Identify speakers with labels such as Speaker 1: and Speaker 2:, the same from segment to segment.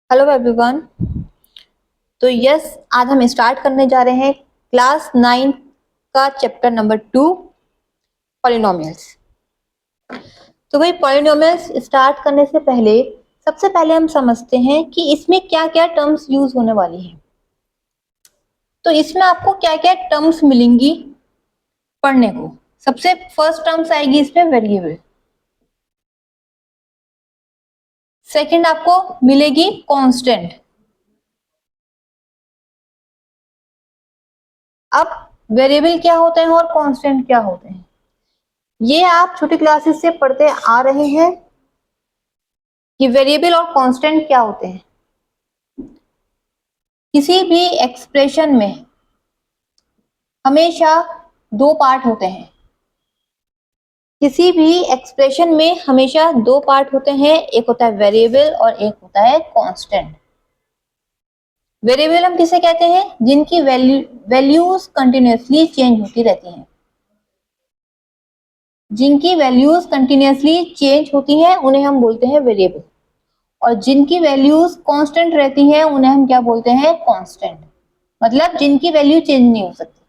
Speaker 1: Hello everyone. तो आज हम स्टार्ट करने जा रहे हैं क्लास 9 का चैप्टर नंबर 2 पॉलिनोमियल्स। तो भाई पॉलिनोमियल्स स्टार्ट करने से पहले सबसे पहले हम समझते हैं कि इसमें क्या क्या टर्म्स यूज होने वाली हैं। तो इसमें आपको क्या क्या टर्म्स मिलेंगी पढ़ने को। सबसे फर्स्ट टर्म्स आएगी इसमें वेरिएबल, सेकंड आपको मिलेगी कांस्टेंट। अब वेरिएबल क्या होते हैं और कांस्टेंट क्या होते हैं ये आप छोटी क्लासेस से पढ़ते आ रहे हैं कि वेरिएबल और कांस्टेंट क्या होते हैं। किसी भी एक्सप्रेशन में हमेशा दो पार्ट होते हैं। किसी भी एक्सप्रेशन में हमेशा दो पार्ट होते हैं, एक होता है वेरिएबल और एक होता है कांस्टेंट। वेरिएबल हम किसे कहते हैं? जिनकी वैल्यूज कंटिन्यूअसली चेंज होती रहती हैं। जिनकी वैल्यूज कंटिन्यूअसली चेंज होती हैं उन्हें हम बोलते हैं वेरिएबल, और जिनकी वैल्यूज कांस्टेंट रहती हैं उन्हें हम क्या बोलते हैं? कांस्टेंट। मतलब जिनकी वैल्यू चेंज नहीं हो सकती।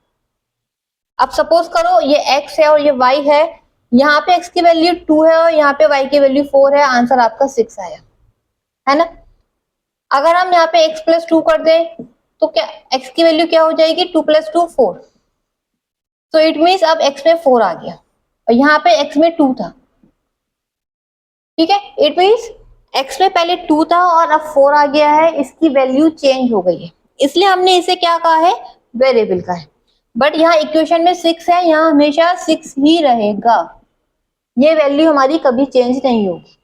Speaker 1: अब सपोज करो ये x है और ये y है, यहाँ पे x की वैल्यू 2 है और यहाँ पे y की वैल्यू 4 है, आंसर आपका 6 आया, है ना। अगर हम यहाँ पे x प्लस 2 कर दें तो क्या x की वैल्यू क्या हो जाएगी? 2 प्लस 2 4। तो इट मीन्स अब x में 4 आ गया और यहाँ पे x में 2 था। ठीक है, इट मीन्स x में पहले 2 था और अब 4 आ गया है, इसकी वैल्यू चेंज हो गई है, इसलिए हमने इसे क्या कहा है? वेरिएबल का है। बट यहाँ इक्वेशन में 6 है, यहाँ हमेशा 6 ही रहेगा, ये वैल्यू हमारी कभी चेंज नहीं होगी।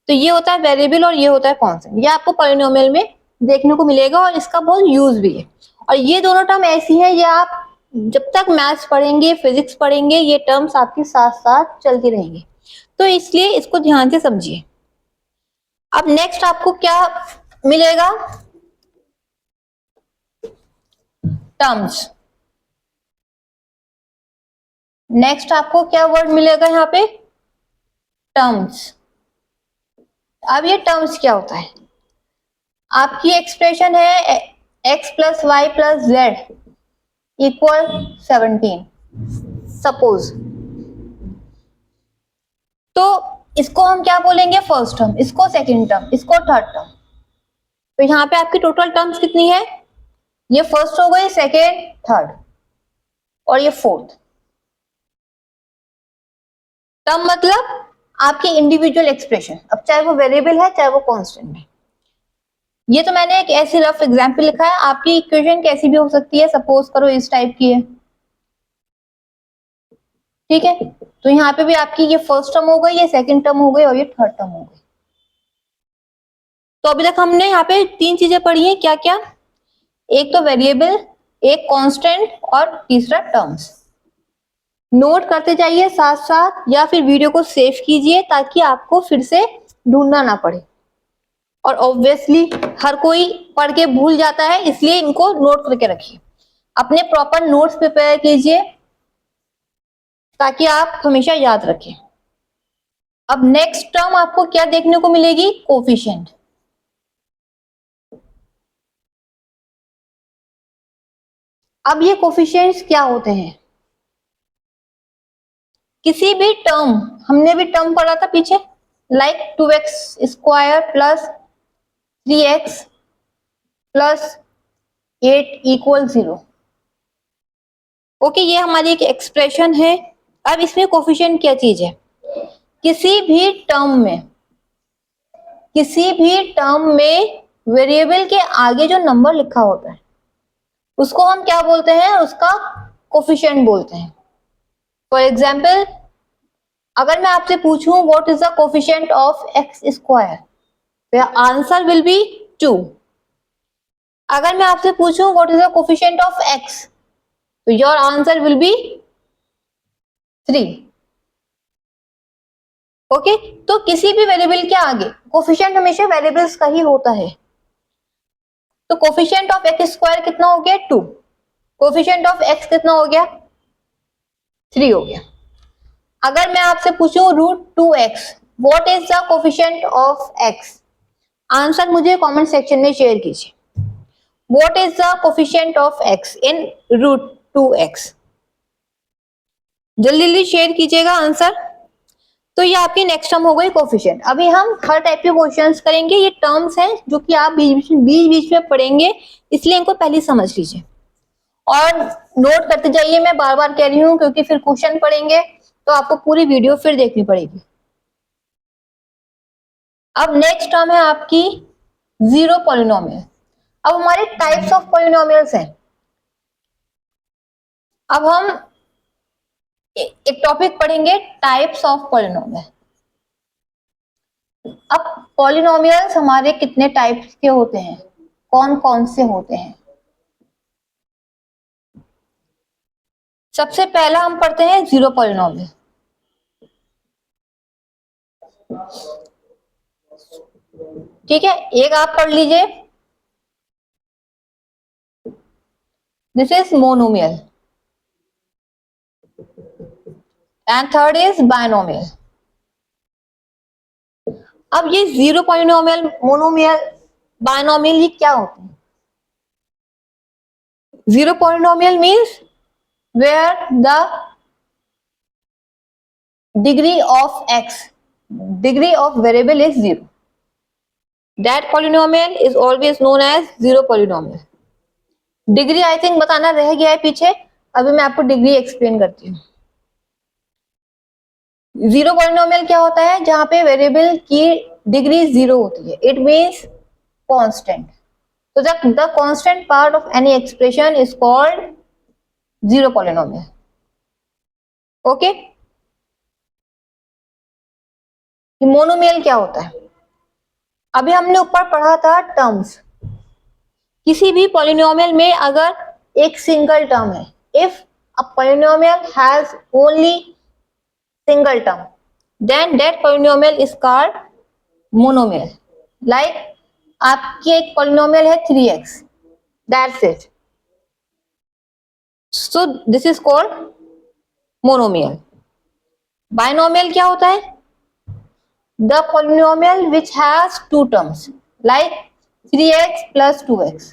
Speaker 1: तो ये होता है वेरिएबल और ये होता है कांस्टेंट। ये आपको पॉलिनोमियल में देखने को मिलेगा और इसका बहुत यूज भी है। और ये दोनों टर्म ऐसी हैं, ये आप जब तक मैथ्स पढ़ेंगे, फिजिक्स पढ़ेंगे, ये टर्म्स आपके साथ साथ चलती रहेंगी। तो इसलिए इसको ध्यान से समझिए। अब नेक्स्ट आपको क्या मिलेगा? टर्म्स। नेक्स्ट आपको क्या वर्ड मिलेगा यहाँ पे? टर्म्स। अब ये टर्म्स क्या होता है? आपकी एक्सप्रेशन है x plus Y plus Z equal 17 suppose. तो इसको हम क्या बोलेंगे? फर्स्ट टर्म, इसको सेकंड टर्म, इसको थर्ड टर्म। तो यहाँ पे आपकी टोटल टर्म्स कितनी है? ये फर्स्ट हो गई, सेकेंड, थर्ड और ये फोर्थ। टर्म मतलब आपकी इंडिविजुअल एक्सप्रेशन, अब चाहे वो वेरिएबल है चाहे वो कांस्टेंट है। ये तो मैंने एक ऐसी रफ एग्जांपल लिखा है, आपकी इक्वेशन कैसी भी हो सकती है। सपोज करो इस टाइप की है, ठीक है। तो यहाँ पे भी आपकी ये फर्स्ट टर्म हो गई, ये सेकंड टर्म हो गई और ये थर्ड टर्म हो गई। तो अभी तक हमने यहाँ पे तीन चीजें पढ़ी हैं, क्या क्या? एक तो वेरिएबल, एक कांस्टेंट और तीसरा टर्म्स। नोट करते जाइए साथ साथ या फिर वीडियो को सेव कीजिए ताकि आपको फिर से ढूंढना ना पड़े। और ऑब्वियसली हर कोई पढ़ के भूल जाता है, इसलिए इनको नोट करके रखिए, अपने प्रॉपर नोट्स प्रिपेयर कीजिए ताकि आप हमेशा याद रखें। अब नेक्स्ट टर्म आपको क्या देखने को मिलेगी? कोफिशिएंट। अब ये कोफिशिएंट्स क्या होते हैं? किसी भी टर्म, हमने भी टर्म पढ़ा था पीछे, like 2x square plus 3x plus 8 equal 0। Okay, ये हमारी एक एक्सप्रेशन है। अब इसमें कोफिशिएंट क्या चीज है? किसी भी टर्म में, किसी भी टर्म में वेरिएबल के आगे जो नंबर लिखा होता है उसको हम क्या बोलते हैं? उसका कोफिशिएंट बोलते हैं। फॉर एग्जाम्पल, अगर मैं आपसे पूछूं what is the coefficient of x square, तो आंसर विल बी 2। अगर मैं आपसे पूछूं what is the coefficient of x, तो your answer will be 3। Okay, तो किसी भी वेरिएबल के आगे कोफिशिएंट हमेशा वेरिएबल्स का ही होता है। तो कोफिशिएंट ऑफ एक्स स्क्वायर कितना हो गया? 2। कोफिशिएंट ऑफ एक्स कितना हो गया? 3 हो गया। अगर मैं आपसे पूछूं root 2x, what is the coefficient of x, answer मुझे कमेंट सेक्शन में शेयर कीजिए। What is the coefficient of x in √2x? जल्दी जल्दी शेयर कीजिएगा आंसर। तो ये आपकी नेक्स्ट टर्म हो गई कोफिशिएंट। अभी हम थर्ड टाइप के क्वेश्चंस करेंगे। ये टर्म्स हैं जो कि आप बीच बीच में पढ़ेंगे, इसलिए इनको पहले समझ लीजिए और नोट करते जाइए। मैं बार बार कह रही हूँ क्योंकि फिर क्वेश्चन पढ़ेंगे तो आपको पूरी वीडियो फिर देखनी पड़ेगी। अब नेक्स्ट टर्म है आपकी जीरो पॉलिनोमियल। अब हमारे टाइप्स ऑफ पॉलिनोमियल्स हैं। अब हम एक टॉपिक पढ़ेंगे, टाइप्स ऑफ पॉलिनोमियल। अब पॉलिनोमियल्स हमारे कितने टाइप्स के होते हैं, कौन कौन से होते हैं? सबसे पहला हम पढ़ते हैं जीरो पॉलिनोमियल। ठीक है, एक आप पढ़ लीजिए, this is monomial and third is binomial. अब ये जीरो पॉलिनोमियल, मोनोमियल, बायनोमियल ये क्या होते हैं? Zero polynomial means where the degree of x, degree of variable is zero, that polynomial is always known as zero polynomial. Degree I think बताना रह गया है पीछे, अभी मैं आपको डिग्री एक्सप्लेन करती हूँ। जीरो पॉलिनोमियल क्या होता है? जहां पे वेरिएबल की डिग्री जीरो होती है, इट मीन्स कांस्टेंट। तो the constant part of any expression is called zero polynomial. Okay, monomial क्या होता है? अभी हमने ऊपर पढ़ा था टर्म्स। किसी भी पॉलिनोमियल में अगर एक सिंगल टर्म है, if a polynomial has only single term, then that polynomial is called monomial. Like आपकी एक पॉलिनोमियल है 3x, that's it, so this is called monomial. Binomial क्या होता है? The polynomial which has two terms like 3x plus 2x.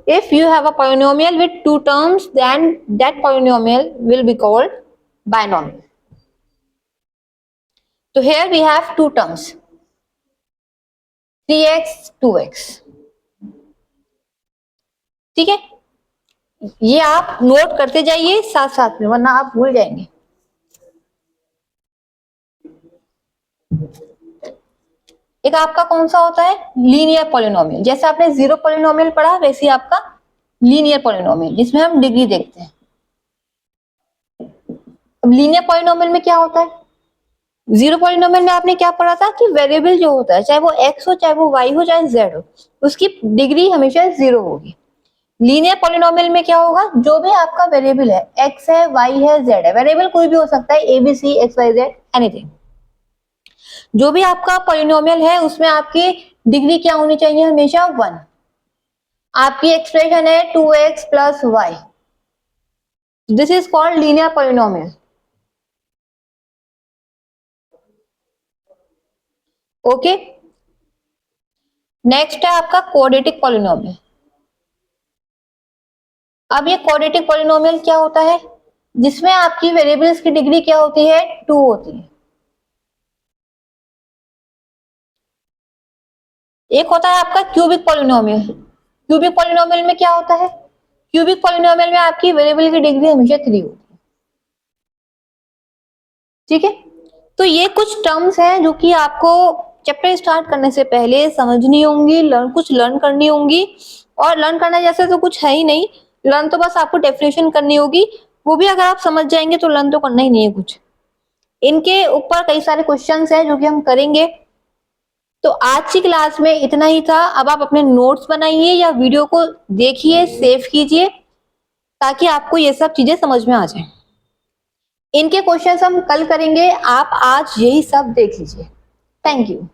Speaker 1: If you have a polynomial with two terms, then that polynomial will be called binomial. So here we have two terms, 3x, 2x. ठीक है, ये आप note करते जाइए साथ साथ में, वरना आप भूल जाएंगे। एक आपका कौन सा होता है? Linear polynomial. जैसे आपने जीरो पॉलिनोमियल पढ़ा वैसे ही आपका लीनियर पॉलिनोमियल, जिसमें हम डिग्री देखते हैं। अब लीनियर पॉलिनोमियल में क्या होता है? जीरो पॉलिनोमियल में आपने क्या पढ़ा था कि वेरिएबल जो होता है, चाहे वो x हो, चाहे वो y हो, चाहे z हो, उसकी डिग्री हमेशा जीरो होगी। लीनियर पॉलिनोमियल में क्या होगा? जो भी आपका वेरिएबल है, x है, y है, z है, वेरिएबल कोई भी हो सकता है, a b c x y z anything, जो भी आपका पॉलिनोमियल है उसमें आपकी डिग्री क्या होनी चाहिए? हमेशा 1। आपकी एक्सप्रेशन है 2x plus y, this is called linear polynomial. Okay, next है आपका क्वाड्रेटिक पॉलिनोमियल। अब ये क्वाड्रेटिक पॉलिनोमियल क्या होता है? जिसमें आपकी वेरिएबल्स की डिग्री क्या होती है? 2 होती है। एक होता है आपका क्यूबिक पॉलिनोमियल। क्यूबिक पॉलिनोमियल में क्या होता है? क्यूबिक पॉलिनोमियल में आपकी वेरिएबल की डिग्री हमेशा 3 होती है। ठीक है, तो ये कुछ टर्म्स हैं जो कि आपको चैप्टर स्टार्ट करने से पहले समझनी होंगी, कुछ लर्न करनी होंगी। और लर्न करने जैसे तो कुछ है ही नहीं, लर्न तो बस आपको डेफिनेशन करनी होगी, वो भी अगर आप समझ जाएंगे तो लर्न तो करना ही नहीं है कुछ। इनके ऊपर कई सारे क्वेश्चंस हैं जो कि हम करेंगे। तो आज की क्लास में इतना ही था। अब आप अपने नोट्स बनाइए या वीडियो को देखिए, सेव कीजिए, ताकि आपको ये सब चीजें समझ में आ जाए। इनके क्वेश्चंस हम कल करेंगे, आप आज यही सब देख लीजिए। Thank you.